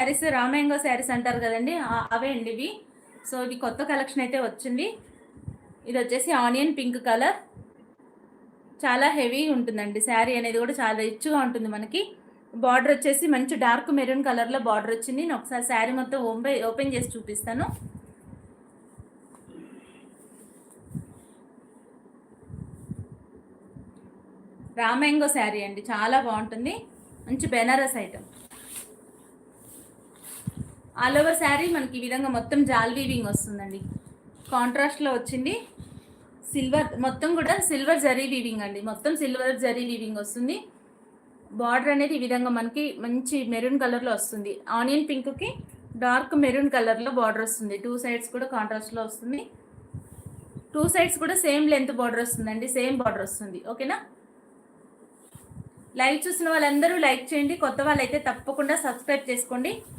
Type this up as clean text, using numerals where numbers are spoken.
శారీస్ రామాయంగో శారీస్ అంటారు కదండి, అవే అండి ఇవి. సో ఇవి కొత్త కలెక్షన్ అయితే వచ్చింది. ఇది వచ్చేసి ఆనియన్ పింక్ కలర్, చాలా హెవీ ఉంటుందండి శారీ అనేది కూడా చాలా రిచ్గా ఉంటుంది మనకి. బార్డర్ వచ్చేసి మంచి డార్క్ మెరూన్ కలర్లో బార్డర్ వచ్చింది. నేను ఒకసారి శారీ మొత్తం ఓపెన్ చేసి చూపిస్తాను. రామాయంగో శారీ అండి, చాలా బాగుంటుంది. మంచి Banaras item. All over sari మనకి ఈ విధంగా మొత్తం జాల్ వీవింగ్ వస్తుందండి. కాంట్రాస్ట్లో వచ్చింది. సిల్వర్ మొత్తం కూడా సిల్వర్ జరీ వీవింగ్ అండి, మొత్తం సిల్వర్ జరీ వీవింగ్ వస్తుంది. బార్డర్ అనేది ఈ విధంగా మనకి మంచి మెరూన్ కలర్లో వస్తుంది. ఆనియన్ పింక్కి డార్క్ మెరూన్ కలర్లో బార్డర్ వస్తుంది. 2 సైడ్స్ కూడా కాంట్రాస్ట్లో వస్తుంది. 2 సైడ్స్ కూడా సేమ్ లెంత్ బార్డర్ వస్తుందండి, సేమ్ బార్డర్ వస్తుంది. ఓకేనా? లైవ్ చూసిన వాళ్ళందరూ లైక్ చేయండి. కొత్త వాళ్ళైతే తప్పకుండా సబ్స్క్రైబ్ చేసుకోండి.